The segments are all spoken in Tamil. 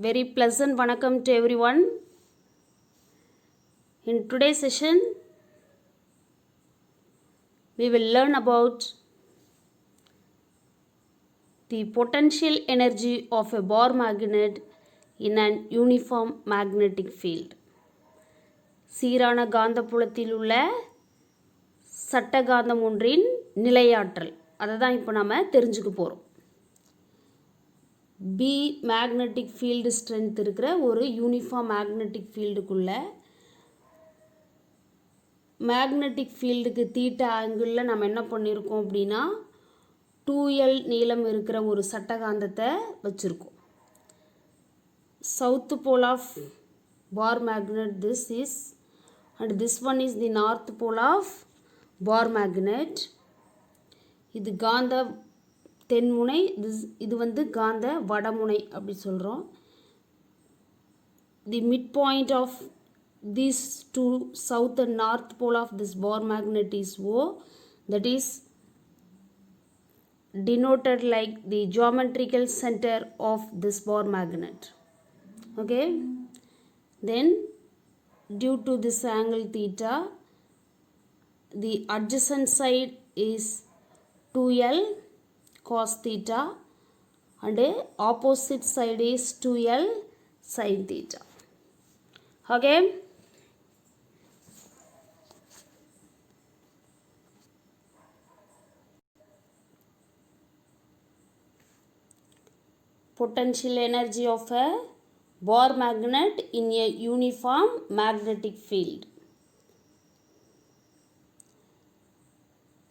Very pleasant vanakkam to everyone. In today's session, we will learn about the potential energy of a bar magnet in an uniform magnetic field. சீரான காந்தப்புலத்தில் உள்ள சட்டகாந்தம் ஒன்றின் நிலையாற்றல் அதை தான் இப்போ நம்ம தெரிஞ்சுக்க போகிறோம். பி மேக்னெட்டிக் ஃபீல்டு ஸ்ட்ரென்த் இருக்கிற ஒரு யூனிஃபார்ம் மேக்னெட்டிக் ஃபீல்டுக்குள்ள மேக்னெட்டிக் ஃபீல்டுக்கு தீட்டா ஆங்கிளில் நம்ம என்ன பண்ணியிருக்கோம் அப்படின்னா 2L நீளம் இருக்கிற ஒரு சட்டகாந்தத்தை வச்சுருக்கோம். South pole of bar magnet this is and this one is the north pole of bar magnet. இது காந்த தென்முனை, இது வந்து காந்த வடமுனை அப்படி சொல்கிறோம். The mid point of these two south and north pole of this bar magnet is O, that is denoted like the geometrical center of this bar magnet. Okay, then due to this angle theta, the adjacent side is 2L cos theta and opposite side is 2L sin theta. Okay, potential energy of a bar magnet in a uniform magnetic field.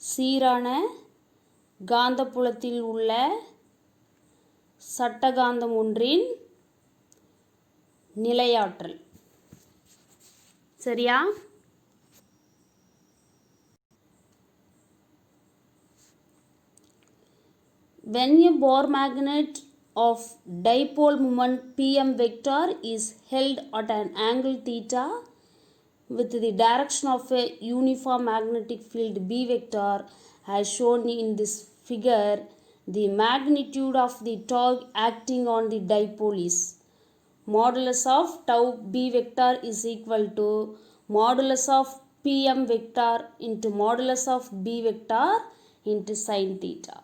சீரான காந்தப்புலத்தில் உள்ள சட்டகாந்தம் ஒன்றின் நிலையாற்றல். சரியா? When a bar magnet of dipole moment Pm vector is held at an angle theta with the direction of a uniform magnetic field B vector as shown in this figure, the magnitude of the torque acting on the dipole is modulus of tau B vector is equal to modulus of Pm vector into modulus of B vector into sin theta.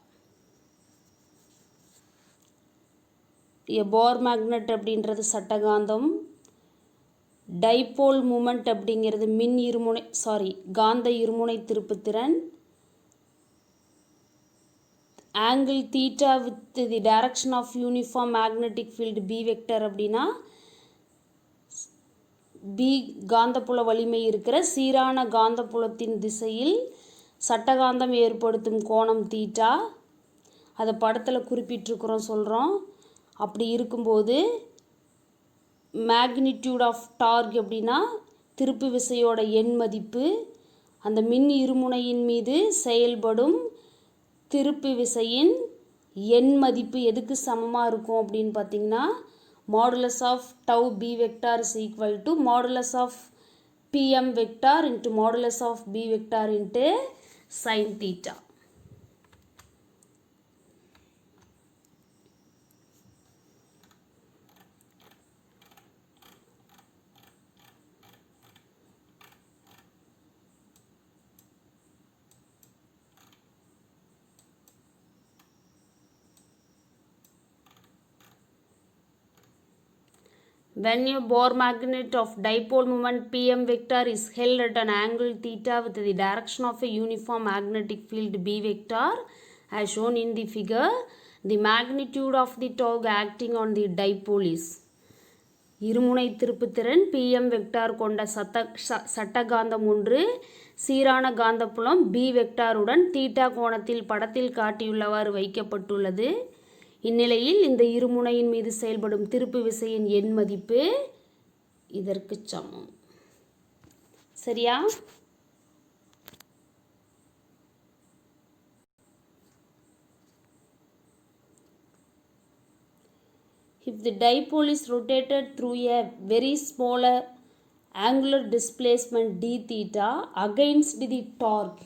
A bar magnet அப்படின்றது சட்டகாந்தம், டைபோல் மூமெண்ட் அப்படிங்கிறது மின் இருமுனை காந்த இருமுனை திருப்புத்திறன், angle theta with the direction of uniform magnetic field B vector அப்படின்னா பி காந்தப்புல வலிமை இருக்கிற சீரான காந்தப்புலத்தின் திசையில் சட்டகாந்தம் ஏற்படுத்தும் கோணம் தீட்டா. அதை படத்தில் குறிப்பிட்டிருக்கிறோம் சொல்கிறோம். அப்படி இருக்கும்போது மேக்னிடியூட் ஆஃப் டார்க் அப்படின்னா திருப்பு விசையோட எண் மதிப்பு, அந்த மின் இருமுனையின் மீது செயல்படும் திருப்பு விசையின் எண் மதிப்பு எதுக்கு சமமாக இருக்கும் அப்படின்னு பார்த்தீங்கன்னா modulus of tau B vector is equal to modulus of PM vector into modulus of B vector into sine theta. When a bar magnet of dipole moment Pm vector is held at an angle theta with the direction of a uniform magnetic field B vector as shown in the figure, the magnitude of the torque acting on the dipole is இருமுனை திருப்புத்திறன் Pm வெக்டார் கொண்ட சட்டகாந்தம் ஒன்று சீரான காந்தப்புலம் B வெக்டாருடன் தீட்டா கோணத்தில் படத்தில் காட்டியுள்ளவாறு வைக்கப்பட்டுள்ளது. இந்நிலையில் இந்த இருமுனையின் மீது செயல்படும் திருப்பு விசையின் எண் மதிப்பு இதற்கு சமம். சரியா? If the dipole is rotated through a very smaller angular displacement d theta against the torque,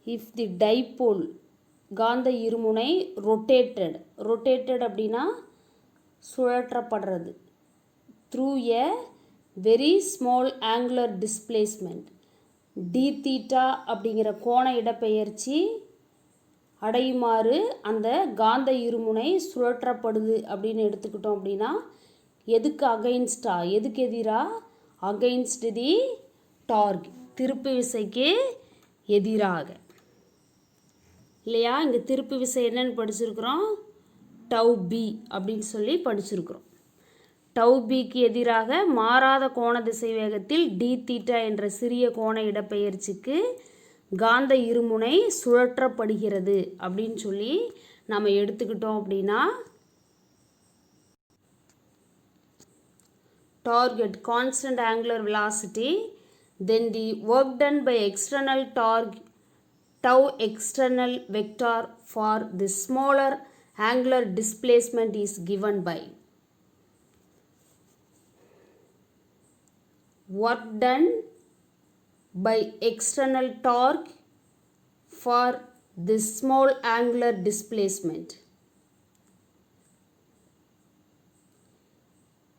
if the dipole காந்த இருமுனை rotated ரொட்டேட்டட் அப்படின்னா சுழற்றப்படுறது. Through a very small angular displacement. D theta அப்படிங்கிற கோண இடப்பெயர்ச்சி அடையுமாறு அந்த காந்த இருமுனை சுழற்றப்படுது அப்படின்னு எடுத்துக்கிட்டோம் அப்படின்னா எதுக்கு அகைன்ஸ்டா, எதுக்கு எதிராக? அகைன்ஸ்ட் தி டார்க், திருப்பு விசைக்கு எதிராக இல்லையா? இங்கே திருப்பு விசை என்னன்னு படிச்சிருக்கிறோம்? டவு பி அப்படின்னு சொல்லி படிச்சிருக்கிறோம். டவு பிக்கு எதிராக மாறாத கோண திசை வேகத்தில் டி தீட்டா என்ற சிறிய கோண இடப்பெயர்ச்சிக்கு காந்த இருமுனை சுழற்றப்படுகிறது அப்படின்னு சொல்லி நம்ம எடுத்துக்கிட்டோம் அப்படின்னா target constant angular velocity, then the work done by external torque tau external vector for the smaller angular displacement is given by work done by external torque for this small angular displacement.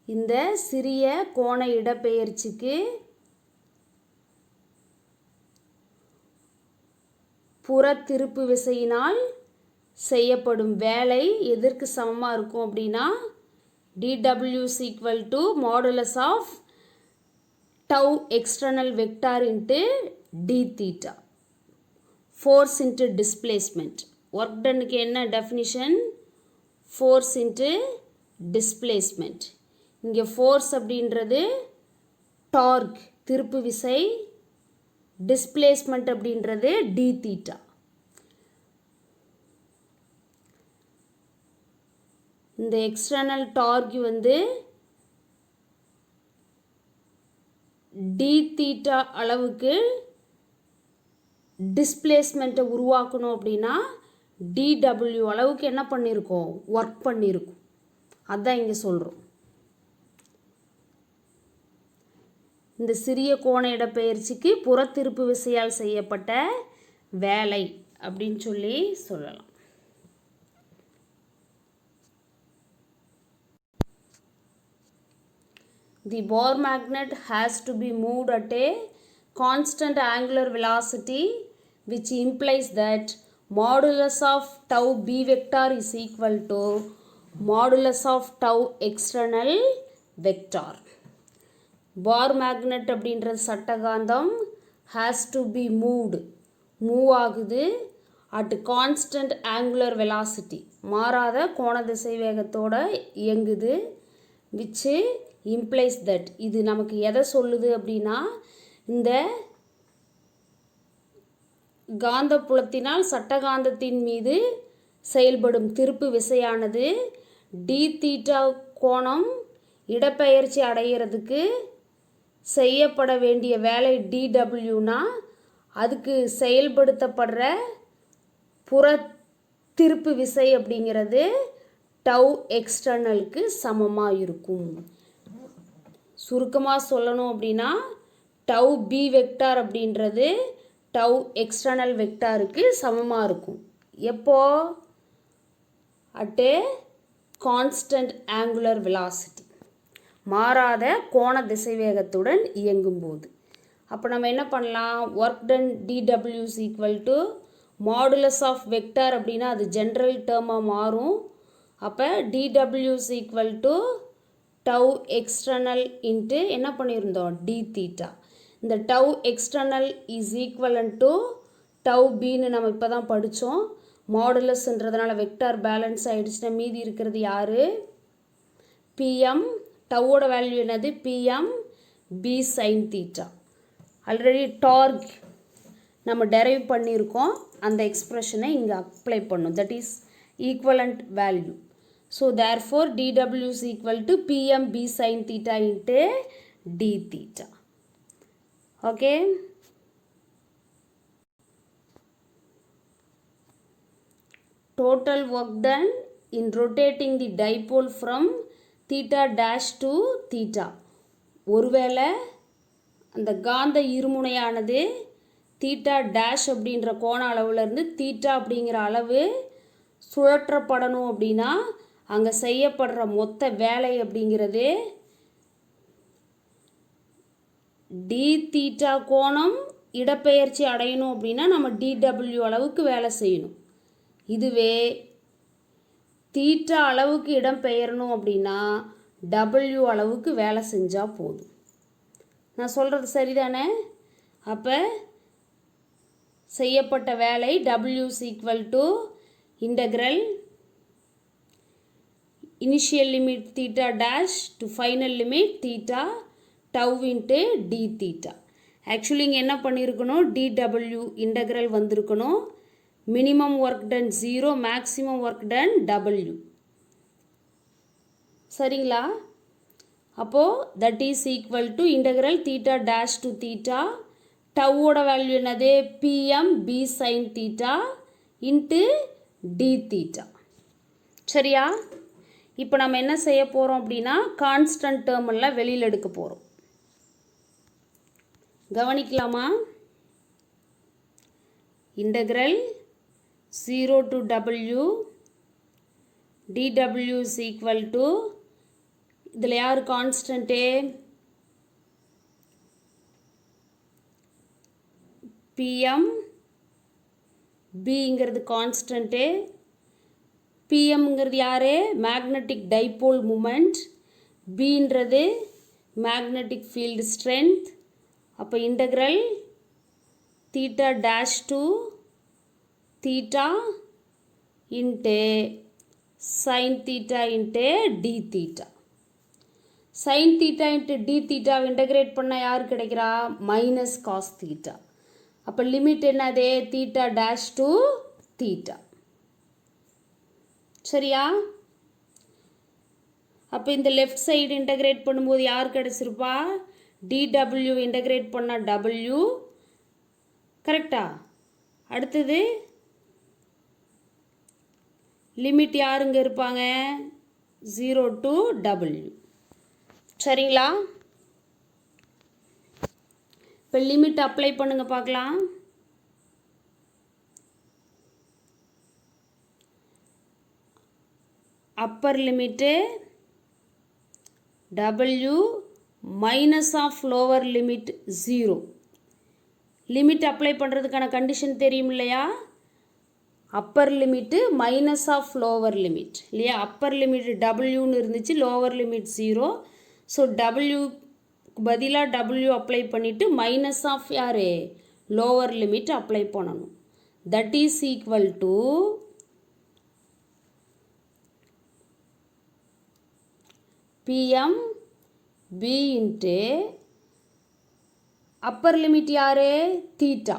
இந்த சிறிய கோண இடப்பெயர்ச்சிக்கு புற திருப்பு விசையினால் செய்யப்படும் வேலை எதற்கு சமமாக இருக்கும் அப்படின்னா dw is equal to modulus of tau external vector into d theta, force into displacement. work done க்கு என்ன definition? force into displacement. இங்கே ஃபோர்ஸ் அப்படின்றது டார்க் திருப்பு விசை, டிஸ்பிளேஸ்மெண்ட் அப்படின்றது டி தீட்டா. இந்த எக்ஸ்டர்னல் டார்க் வந்து டி தீட்டா அளவுக்கு டிஸ்பிளேஸ்மெண்ட்டை உருவாக்கணும் அப்படின்னா டிடபிள்யூ அளவுக்கு என்ன பண்ணியிருக்கோம்? ஒர்க் பண்ணியிருக்கோம். அதுதான் இங்கே சொல்கிறோம். இந்த சிறிய கோண இடப்பெயர்ச்சிக்கு புறத்திருப்பு விசையால் செய்யப்பட்ட வேலை அப்படின்னு சொல்லி சொல்லலாம். The bar magnet has to be moved at a constant angular velocity, which implies that modulus of tau b vector is equal to modulus of tau external vector. Bar magnet அப்படின்றது சட்டகாந்தம் ஹேஸ் டு பி மூவ் ஆகுது அட் கான்ஸ்டன்ட் ஆங்குலர் வெலாசிட்டி, மாறாத கோண திசை வேகத்தோட இயங்குது. விச்சு இம்ப்ளைஸ் தட், இது நமக்கு எதை சொல்லுது அப்படின்னா இந்த காந்தப்புலத்தினால் சட்டகாந்தத்தின் மீது செயல்படும் திருப்பு விசையானது டி தீட்டா கோணம் இடப்பெயர்ச்சி அடைகிறதுக்கு செய்யப்பட வேண்டிய வேலை டிடபிள்யூனா அதுக்கு செயல்படுத்தப்படுற புற திருப்பு விசை அப்படிங்கிறது டவு எக்ஸ்டர்னலுக்கு சமமாக இருக்கும். சுருக்கமாக சொல்லணும் அப்படின்னா டவு பி வெக்டார் அப்படின்றது டவு எக்ஸ்டர்னல் வெக்டாருக்கு சமமாக இருக்கும். எப்போ? At a constant angular velocity, மாறாத கோண திசைவேகத்துடன் இயங்கும்போது. அப்போ நம்ம என்ன பண்ணலாம்? Work done DW is equal to modulus of vector அப்படின்னா அது ஜென்ரல் டேர்மாக மாறும். அப்போ DW is equal to tau external into என்ன பண்ணியிருந்தோம்? D theta. இந்த tau external is equivalent to tau பின்னு நம்ம இப்போ தான் படித்தோம். மாடுலஸ்ன்றதுனால வெக்டார் பேலன்ஸ் ஆகிடுச்சுன்னா மீதி இருக்கிறது யார்? பிஎம். டவோட வேல்யூ என்னது? PM B sine theta. Already torque நம்ம டெரைவ் பண்ணியிருக்கோம், அந்த எக்ஸ்ப்ரெஷனை இங்கே அப்ளை பண்ணும். That is equivalent value. So therefore DW is equal to PM B sine theta into D theta. Okay. Total work done in rotating the dipole from theta dash to theta. ஒருவேளை அந்த காந்த இருமுனையானது தீட்டா டேஷ் அப்படின்ற கோண அளவுலேருந்து தீட்டா அப்படிங்கிற அளவு சுழற்றப்படணும் அப்படின்னா அங்கே செய்யப்படுற மொத்த வேலை அப்படிங்கிறது டி தீட்டா கோணம் இடப்பெயர்ச்சி அடையணும் அப்படின்னா நம்ம டிடபிள்யூ அளவுக்கு வேலை செய்யணும். இதுவே தீட்டா அளவுக்கு இடம் பெயரணும் அப்படின்னா டபிள்யூ அளவுக்கு வேலை செஞ்சால் போதும். நான் சொல்கிறது சரிதானே? அப்போ செய்யப்பட்ட வேலை W = integral initial limit theta dash to final limit theta டவ் இன்ட்டு டி தீட்டா. ஆக்சுவலி இங்கே என்ன பண்ணியிருக்கணும், டிடபிள்யூ இன்டகிரல் வந்திருக்கணும். Minimum work done 0, maximum work done W. சரிங்களா? அப்போது that is equal to integral theta dash to theta டவ்வோட வேல்யூ என்னது, PM B sine theta into D theta. சரியா? இப்போ நம்ம என்ன செய்ய போகிறோம் அப்படின்னா கான்ஸ்டன்ட் டேர்ம் எல்லாம் வெளியில் எடுக்க போகிறோம். கவனிக்கலாமா? Integral 0 to W dW is equal to இதில் யார் கான்ஸ்டன்ட்டு, பிஎம் பிங்கிறது கான்ஸ்டன்ட்டு. பிஎம்ங்கிறது யார், மேக்னெட்டிக் டைபோல் மூமெண்ட். பின்றது மேக்னெட்டிக் ஃபீல்டு ஸ்ட்ரென்த். அப்போ integral theta dash to theta into sine theta into D theta. Sine theta into d தீட்டாவை இன்டகிரேட் பண்ணால் யார் கிடைக்கிறா, மைனஸ் காஸ் தீட்டா. அப்போ லிமிட் என்னது, தீட்டா டேஷ் டு தீட்டா. சரியா? அப்போ இந்த லெஃப்ட் சைடு இன்டகிரேட் பண்ணும்போது யார் கிடச்சிருப்பா, டிடபிள்யூ இன்டகிரேட் பண்ணால் டபிள்யூ. கரெக்டா? அடுத்தது லிமிட் யாருங்க இருப்பாங்க, 0 to W. சரிங்களா? இப்போ லிமிட் அப்ளை பண்ணுங்க பார்க்கலாம். Upper limit W minus of lower limit 0. Limit apply பண்ணுறதுக்கான கண்டிஷன் தெரியும் இல்லையா, upper limit minus of lower limit இல்லையா. அப்பர் லிமிட் டபிள்யூன்னு இருந்துச்சு, லோவர் லிமிட் 0. ஸோ டபிள்யூக்கு பதிலாக டபிள்யூ அப்ளை பண்ணிவிட்டு மைனஸ் ஆஃப் யார், லோவர் லிமிட் அப்ளை பண்ணணும். That is equal to PM B into upper limit யார், தீட்டா.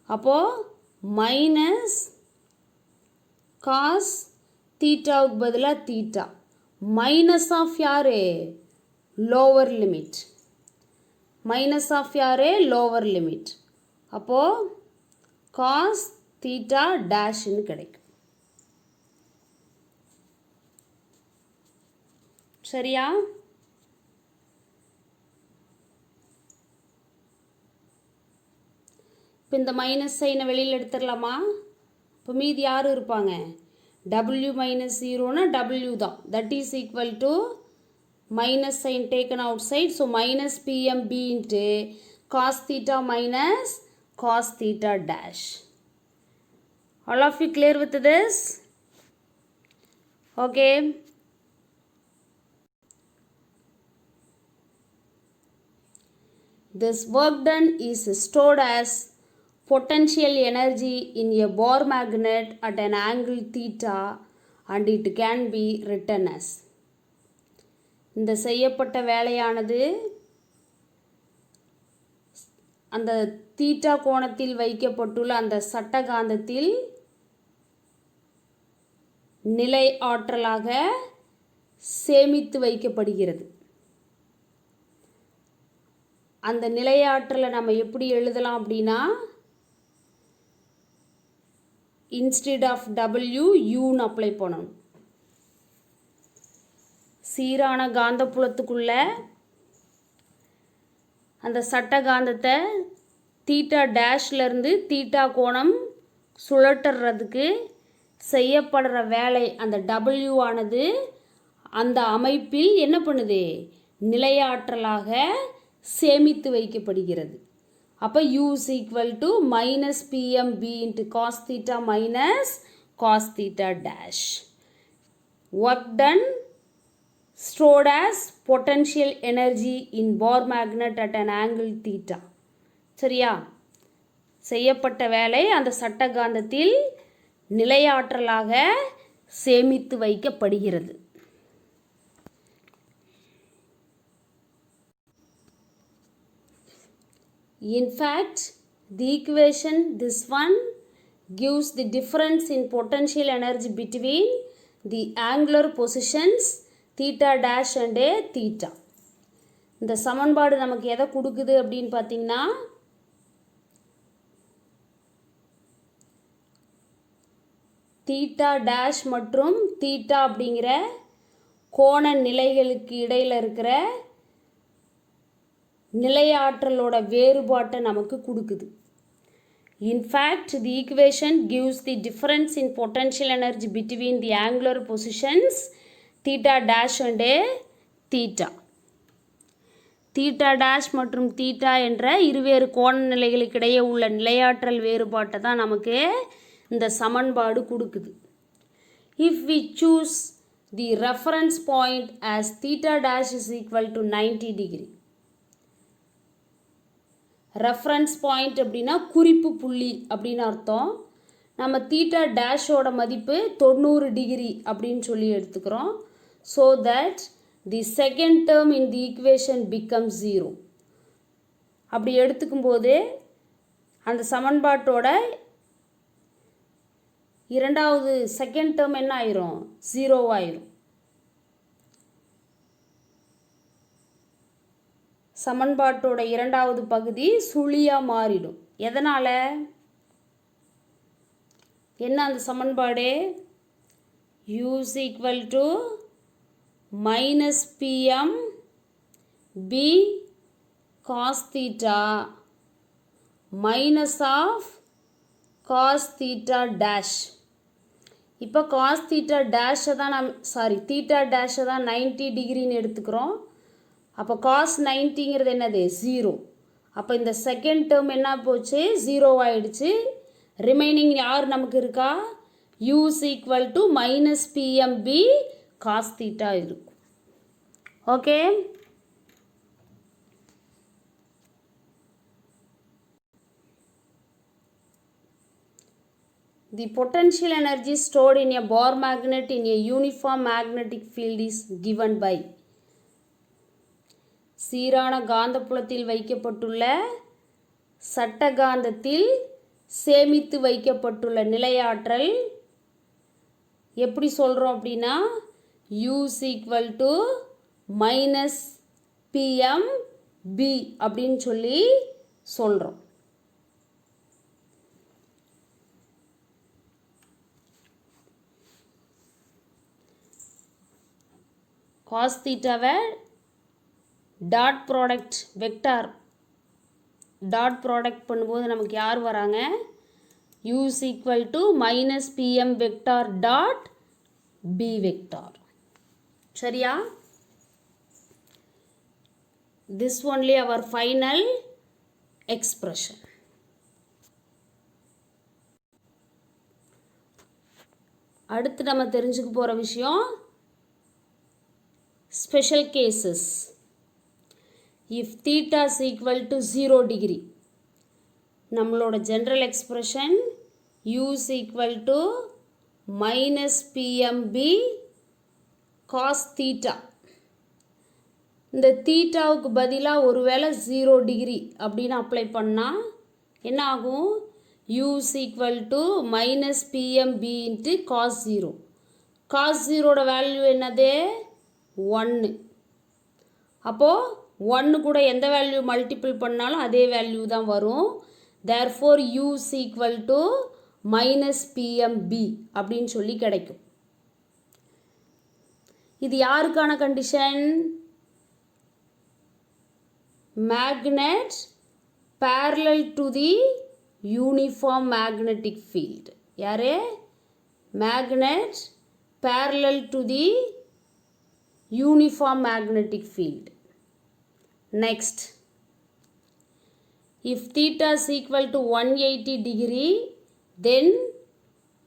அப்போது மைனஸ் காஸ் தீட்டாவுக்கு பதிலாக தீட்டா மைனஸ் ஆஃப் யார், லோவர் லிமிட். மைனஸ் ஆஃப் யார், லோவர் லிமிட். அப்போது காஸ் தீட்டா டேஷ்னு கிடைக்கும். சரியா? இப்போ இந்த மைனஸ் சைனை வெளியில் எடுத்துடலாமா? இப்போ மீதி யார் இருப்பாங்க, W மைனஸ் 0னா W தான். That is equal to minus sign taken outside. So minus PMB into cos theta minus cos theta dash. All of you clear with this? Okay. This work done is stored as potential energy in a bar magnet at an angle theta and it can be written as. இந்த செய்யப்பட்ட வேலையானது அந்த தீட்டா கோணத்தில் வைக்கப்பட்டுள்ள அந்த சட்டகாந்தத்தில் நிலை ஆற்றலாக சேமித்து வைக்கப்படுகிறது. அந்த நிலையாற்றலை நம்ம எப்படி எழுதலாம் அப்படின்னா, இன்ஸ்டெட் ஆஃப் W யூன்னு அப்ளை பண்ணணும். சீரான காந்தப்புலத்துக்குள்ள அந்த சட்ட காந்தத்தை தீட்டா டேஷ்லேருந்து தீட்டா கோணம் சுழற்றுறதுக்கு செய்யப்படுற வேலை அந்த W ஆனது அந்த அமைப்பில் என்ன பண்ணுது, நிலையாற்றலாக சேமித்து வைக்கப்படுகிறது. அப்போ U is equal to minus PMB into cos theta minus cos theta dash. Work done stored as potential energy in bar magnet at an angle theta. சரியா? செய்யப்பட்ட வேலை அந்த சட்டகாந்தத்தில் நிலையாற்றலாக சேமித்து வைக்கப்படுகிறது. In fact, the equation this one gives the difference in potential energy between the angular positions theta dash and a theta. இந்த சமன்பாடு நமக்கு எதை கொடுக்குது அப்படின்னு பார்த்தீங்கன்னா, தீட்டா டேஷ் மற்றும் தீட்டா அப்படிங்கிற கோண நிலைகளுக்கு இடையில் இருக்கிற நிலையாற்றலோட வேறுபாட்டை நமக்கு கொடுக்குது. In fact, the equation gives the difference in potential energy between the angular positions theta dash and a theta. theta dash மற்றும் theta என்ற இருவேறு கோண நிலைகளுக்கிடையே உள்ள நிலையாற்றல் வேறுபாட்டை தான் நமக்கு இந்த சமன்பாடு கொடுக்குது. If we choose the reference point as theta dash is equal to 90 degree. Reference point அப்படின்னா குறிப்பு புள்ளி அப்படின்னு அர்த்தம். நம்ம தீட்டா டேஷோட மதிப்பு 90 டிகிரி அப்படின்னு சொல்லி எடுத்துக்கிறோம். So that the second term in the equation become 0. அப்படி எடுத்துக்கும்போது அந்த சமன்பாட்டோட இரண்டாவது செகண்ட் டேர்ம் என்ன ஆயிரும், 0 ஆயிரும். சமன்பாட்டோட இரண்டாவது பகுதி சுழியாக மாறிடும். எதனால்? என்ன அந்த சமன்பாடு? U is equal to minus PM B cos theta minus of cos theta dash. இப்போ cos theta dash தான் theta dash தான் 90 டிகிரின்னு எடுத்துக்கிறோம். அப்போ cos 90ங்கிறது என்னது, 0. அப்போ இந்த செகண்ட் டேர்ம் என்ன போச்சு, 0 ஆயிடுச்சு. ரிமைனிங் யார் நமக்கு இருக்கா, U is equal to minus PMB cos theta இருக்கும். Okay, the potential energy stored in a bar magnet in a uniform magnetic field is given by. சீரான காந்தப்புலத்தில் வைக்கப்பட்டுள்ள சட்டகாந்தத்தில் சேமித்து வைக்கப்பட்டுள்ள நிலையாற்றல் எப்படி சொல்கிறோம் அப்படின்னா, U is equal to minus PMB அப்படின்னு சொல்லி சொல்கிறோம். cos தீட்டாவை dot product vector dot product பண்ணும்போது நமக்கு யார் வராங்க, U is equal to minus PM vector dot B vector. சரியா? This only our final expression. அடுத்து நம்ம தெரிஞ்சுக்க போகிற விஷயம் special cases. If theta is equal to 0 degree, நம்மளோட general expression U is equal to minus PMB cos theta. இந்த தீட்டாவுக்கு பதிலாக ஒருவேளை 0 டிகிரி அப்படின்னு அப்ளை பண்ணால் என்ன ஆகும், U is equal to minus PMB into cos 0. cos 0ஓட value என்னது, 1. அப்போது 1 கூட எந்த வேல்யூ மல்டிபிள் பண்ணாலும் அதே வேல்யூ தான் வரும். Therefore U is equal to minus PMB அப்படின்னு சொல்லி கிடைக்கும். இது யாருக்கான condition, magnet parallel to the uniform magnetic field. யாரு, magnet parallel to the uniform magnetic field. Next, if theta is equal to 180 degree, then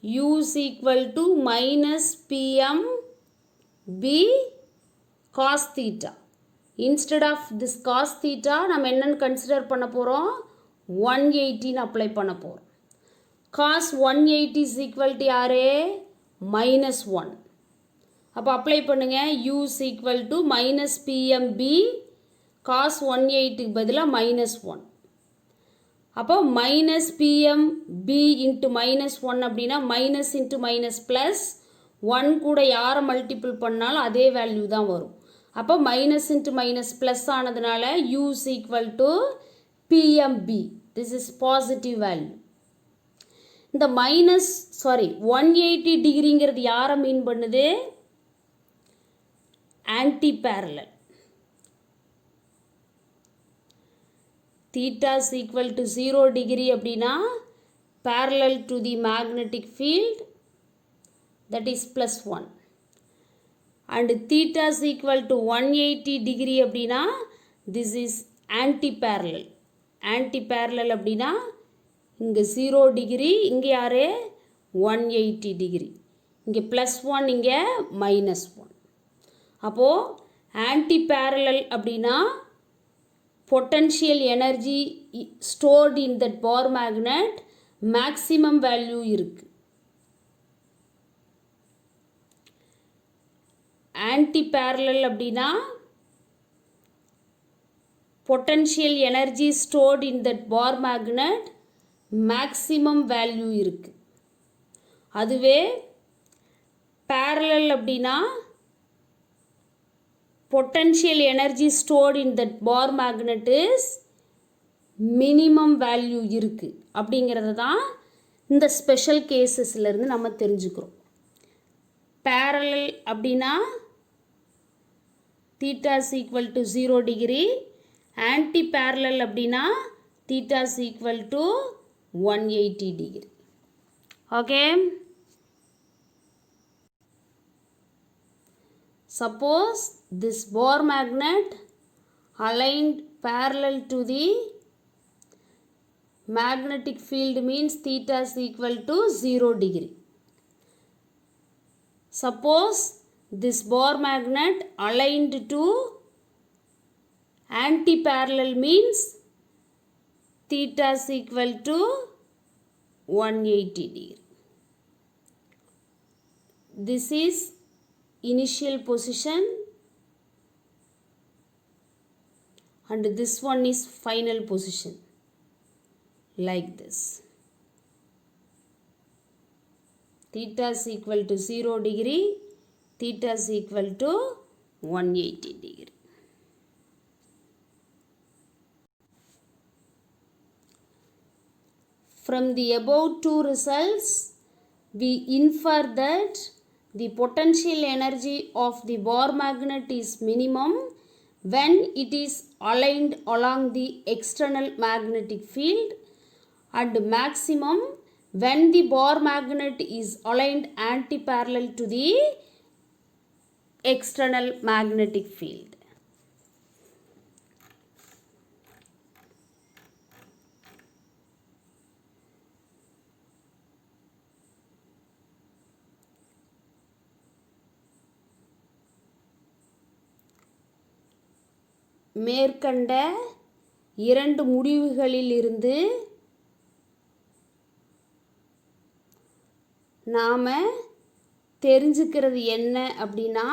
u is equal to minus pm b cos theta. Instead of this cos theta, நம்ம என்னன்னு கன்சிடர் பண்ண போகிறோம், 180 அப்ளை பண்ண போகிறோம். cos 180 is equal to யாரே minus 1. அப்போ அப்ளை பண்ணுங்க, u is equal to minus pmb cos 180 பதிலாக minus 1. அப்போ minus pmb into minus 1 அப்படின்னா minus into minus plus 1 கூட யாரை மல்டிபிள் பண்ணாலும் அதே வேல்யூ தான் வரும். அப்போ மைனஸ் இன்ட்டு மைனஸ் ப்ளஸ் ஆனதுனால u is equal to pmb. this is positive value. இந்த மைனஸ் 180 டிகிரிங்கிறது யாரை மீன் பண்ணுது, anti parallel. theta is equal to 0 degree அப்படின்னா parallel to the magnetic field, that is plus 1. and theta is equal to 180 degree அப்படின்னா this is anti-parallel. anti-parallel அப்படின்னா இங்கே 0 degree, இங்கே யாரு 180 degree, இங்கே plus 1, இங்கே minus 1. அப்போது anti-parallel அப்படின்னா potential energy stored in that bar magnet maximum value இருக்கு. anti-parallel அப்படின்னா potential energy stored in that bar magnet maximum value இருக்கு. அதுவே parallel அப்படின்னா potential energy stored in that bar magnet is minimum value இருக்கு அப்படிங்கிறத தான் இந்த ஸ்பெஷல் கேசஸ்லேருந்து நம்ம தெரிஞ்சுக்கிறோம். parallel அப்படின்னா theta is equal to 0 degree, anti-parallel அப்படின்னா theta is equal to 180 degree. okay, suppose this bar magnet aligned parallel to the magnetic field means theta is equal to 0 degree. suppose this bar magnet aligned to anti-parallel means theta is equal to 180 degree. this is initial position and this one is final position, like this. theta is equal to 0 degree, theta is equal to 180 degree. From the above two results, we infer that the potential energy of the bar magnet is minimum when it is aligned along the external magnetic field and maximum when the bar magnet is aligned anti-parallel to the external magnetic field. மேற்கண்ட இரண்டு முடிவுகளிலிருந்து நாம் தெரிஞ்சுக்கிறது என்ன அப்படின்னா,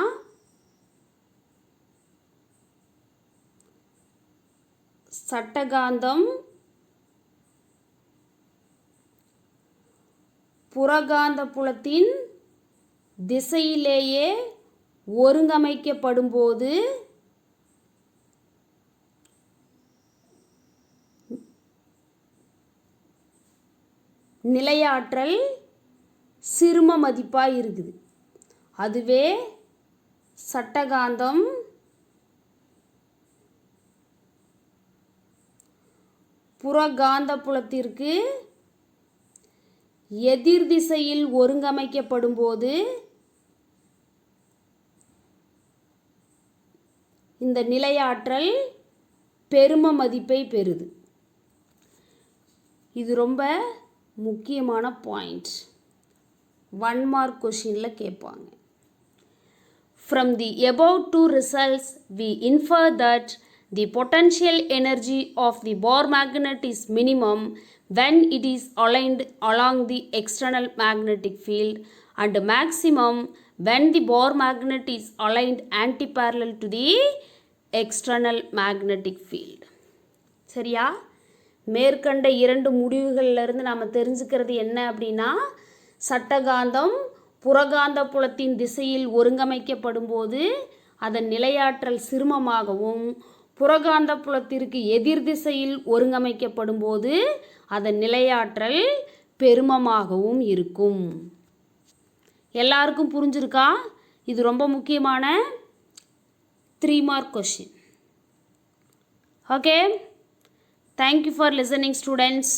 சட்டகாந்தம் புறகாந்த புலத்தின் திசையிலேயே ஒருங்கமைக்கப்படும்போது நிலையாற்றல் சிறும மதிப்பாக இருக்குது. அதுவே சட்டகாந்தம் புறகாந்த புலத்திற்கு எதிர் திசையில் ஒருங்கமைக்கப்படும் போது இந்த நிலையாற்றல் பெரும மதிப்பை பெறுது. இது ரொம்ப முக்கியமான பாயிண்ட். 1 மார்க் கொஷினில் கேட்பாங்க. From the above two results, we infer that the potential energy of the Bohr magnet is minimum when it is aligned along the external magnetic field and maximum when the Bohr magnet is aligned antiparallel to the external magnetic field. சரியா? மேற்கண்ட 2 முடிவுகளிலிருந்து நாம் தெரிஞ்சுக்கிறது என்ன அப்படின்னா, சட்டகாந்தம் புறகாந்த புலத்தின் திசையில் ஒருங்கமைக்கப்படும் போது அதன் நிலையாற்றல் சிறுமமாகவும், புறகாந்த புலத்திற்கு எதிர் திசையில் ஒருங்கமைக்கப்படும் போது அதன் நிலையாற்றல் பெருமமாகவும் இருக்கும். எல்லாருக்கும் புரிஞ்சிருக்கா? இது ரொம்ப முக்கியமான 3 mark question. Okay, thank you for listening students.